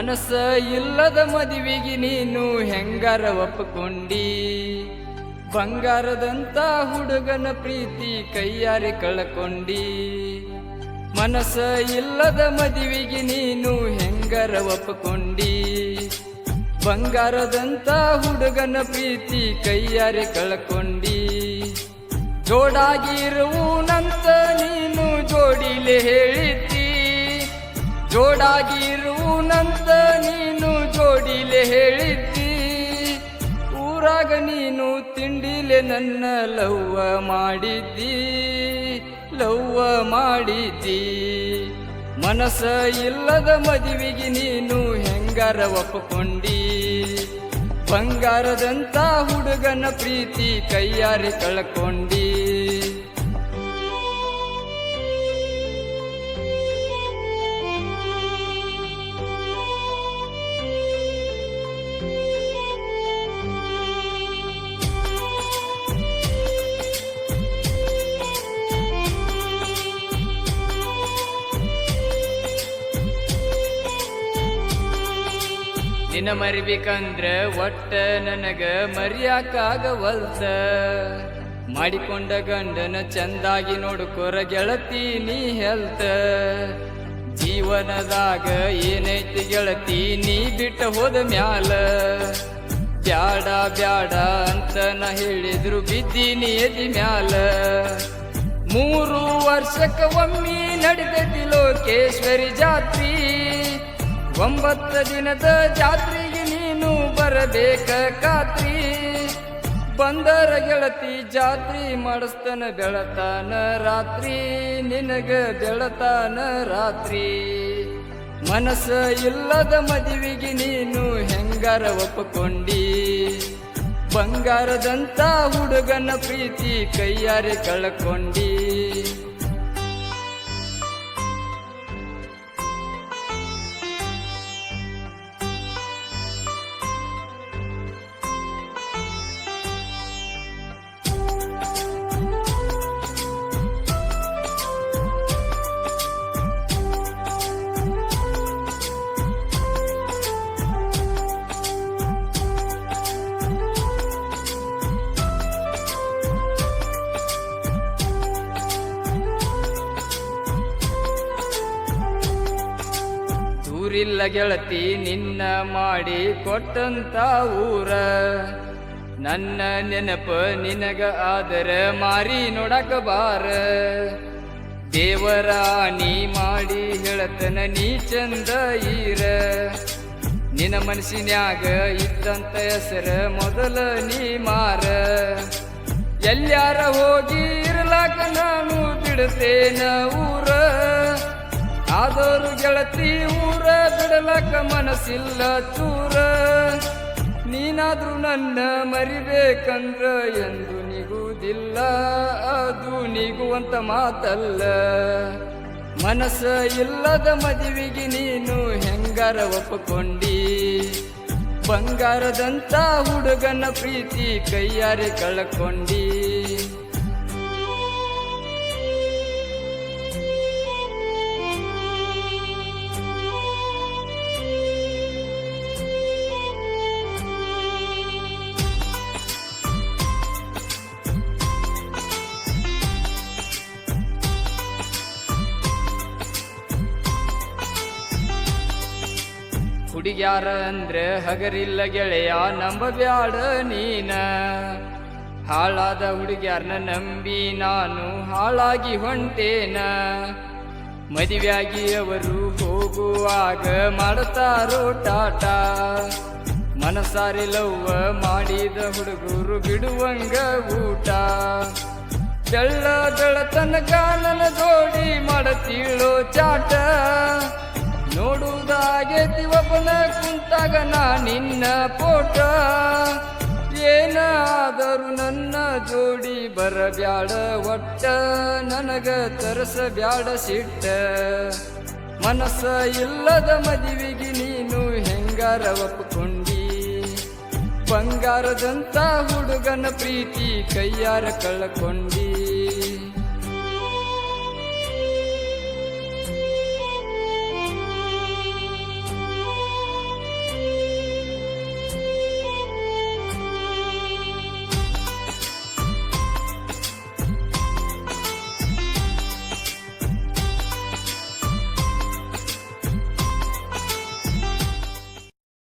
ಮನಸ್ಸ ಇಲ್ಲದ ಮದುವೆಗೆ ನೀನು ಹೆಂಗಾರ ಒಪ್ಪಕೊಂಡಿ. ಬಂಗಾರದಂತ ಹುಡುಗನ ಪ್ರೀತಿ ಕೈಯಾರೆ ಕಳ್ಕೊಂಡಿ. ಮನಸ್ಸ ಇಲ್ಲದ ಮದುವೆಗೆ ನೀನು ಹೆಂಗಾರ ಒಪ್ಪಕೊಂಡಿ. ಬಂಗಾರದಂತ ಹುಡುಗನ ಪ್ರೀತಿ ಕೈಯಾರೆ ಕಳ್ಕೊಂಡಿ. ಜೋಡಾಗಿರುವುನಂತ ನೀನು ಜೋಡಿಲೆ ಹೇಳಿದ್ದಿ. ಜೋಡಾಗಿರುವುನಂತ ನೀನು ಜೋಡಿಲೆ ಹೇಳಿದ್ದಿ. ಊರಾಗ ನೀನು ತಿಂಡಿಲೆ ನನ್ನ ಲವ್ವ ಮಾಡಿದ್ದಿ. ಲವ್ವ ಮಾಡಿದ್ದಿ. ಮನಸ್ಸ ಇಲ್ಲದ ಮದುವೆಗೆ ನೀನು ಹೆಂಗಾರ ಒಪ್ಪಕೊಂಡಿ. ಬಂಗಾರದಂತ ಹುಡುಗನ ಪ್ರೀತಿ ಕೈಯಾರೆ ಕಳ್ಕೊಂಡಿ. ನಿನ್ನ ಮರಿಬೇಕಂದ್ರ ಒಟ್ಟ ನನಗ ಮರಿಯಾಕಾಗವಲ್ತ. ಮಾಡಿಕೊಂಡ ಗಂಡನ ಚಂದಾಗಿ ನೋಡ್ಕೊರ ಗೆಳತಿ ನೀ ಹೆಲ್ತ. ಜೀವನದಾಗ ಏನೈತಿ ಗೆಳತಿ ನೀ ಬಿಟ್ಟ ಹೋದ ಮ್ಯಾಲ. ಬ್ಯಾಡ ಬ್ಯಾಡ ಅಂತ ನಾ ಹೇಳಿದ್ರು ಬಿದ್ದೀನಿ ಎದಿ ಮ್ಯಾಲ. 3 ವರ್ಷಕ್ಕ ಒಮ್ಮಿ ನಡೆದೈತಿ ಲೋಕೇಶ್ವರಿ ಜಾತ್ರಿ. 9 ದಿನದ ಜಾತ್ರೆಗೆ ನೀನು ಬರಬೇಕ ಖಾತ್ರಿ. ಬಂದರ ಗೆಳತಿ ಜಾತ್ರಿ ಮಾಡಿಸ್ತನ ಬೆಳತಾನ ರಾತ್ರಿ. ನಿನಗ ಬೆಳತಾನ ರಾತ್ರಿ. ಮನಸ್ಸ ಇಲ್ಲದ ಮದುವೆಗೆ ನೀನು ಹೆಂಗಾರ ಒಪ್ಪಕೊಂಡಿ. ಬಂಗಾರದಂತ ಹುಡುಗನ ಪ್ರೀತಿ ಕೈಯಾರೆ ಕಳ್ಕೊಂಡಿ. ಊರಿಲ್ಲ ಗೆಳತಿ ನಿನ್ನ ಮಾಡಿ ಕೊಟ್ಟಂತ ಊರ. ನನ್ನ ನೆನಪ ನಿನಗ ಆದರ ಮಾರಿ ನೋಡಕ ಬಾರ. ದೇವರ ನೀ ಮಾಡಿ ಹೇಳತನ ನೀ ಚಂದ ಈರ. ನಿನ್ನ ಮನಸ್ಸಿನ್ಯಾಗ ಇದ್ದಂತ ಹೆಸರ ಮೊದಲ ನೀ ಮಾರ. ಎಲ್ಲಾರ ಹೋಗಿ ಇರ್ಲಾಕ ನಾನು ಬಿಡ್ತೇನ ಊರ. ಆದವರು ಗೆಳತಿ ಊರ ಬಿಡಲಕ ಮನಸ್ಸಿಲ್ಲ ಚೂರ. ನೀನಾದ್ರೂ ನನ್ನ ಮರಿಬೇಕಂದ್ರ ಎಂದು ನಿಗುವುದಿಲ್ಲ. ಅದು ನಿಗುವಂತ ಮಾತಲ್ಲ. ಮನಸ್ಸ ಇಲ್ಲದ ಮದುವೆಗೆ ನೀನು ಹೆಂಗಾರ ಒಪ್ಪಕೊಂಡಿ. ಬಂಗಾರದಂತ ಹುಡುಗನ ಪ್ರೀತಿ ಕೈಯಾರೆ ಕಳ್ಕೊಂಡಿ. ಹುಡುಗ್ಯಾರ ಅಂದ್ರೆ ಹಗರಿಲ್ಲ ಗೆಳೆಯ ನಂಬಬ್ಯಾಡ ನೀನ. ಹಾಳಾದ ಹುಡುಗ್ಯಾರನ್ನ ನಂಬಿ ನಾನು ಹಾಳಾಗಿ ಹೊಂಟೇನ. ಮದುವೆಯಾಗಿ ಅವರು ಹೋಗುವಾಗ ಮಾಡ್ತಾರೋ ಟಾಟ. ಮನಸಾರಿ ಲವ್ವ ಮಾಡಿದ ಹುಡುಗರು ಬಿಡುವಂಗ ಊಟ. ಬೆಳ್ಳ ಬೆಳತನಕ ನನ್ನ ಜೋಡಿ ಮಾಡತೀಳೋ ಚಾಟ. ನೋಡುವುದಾಗೇತಿ ಒಬ್ಬನ ಕುಂತಾಗ ನಾ ನಿನ್ನ ಫೋಟ. ಏನಾದರೂ ನನ್ನ ಜೋಡಿ ಬರಬ್ಯಾಡ ಒಟ್ಟ. ನನಗ ತರಸಬ್ಯಾಡ ಸಿಟ್ಟ. ಮನಸ್ಸ ಇಲ್ಲದ ಮದುವೆಗೆ ನೀನು ಹೆಂಗಾರ ಒಪ್ಪಕೊಂಡಿ. ಬಂಗಾರದಂತ ಹುಡುಗನ ಪ್ರೀತಿ ಕೈಯಾರ ಕಳ್ಕೊಂಡಿ.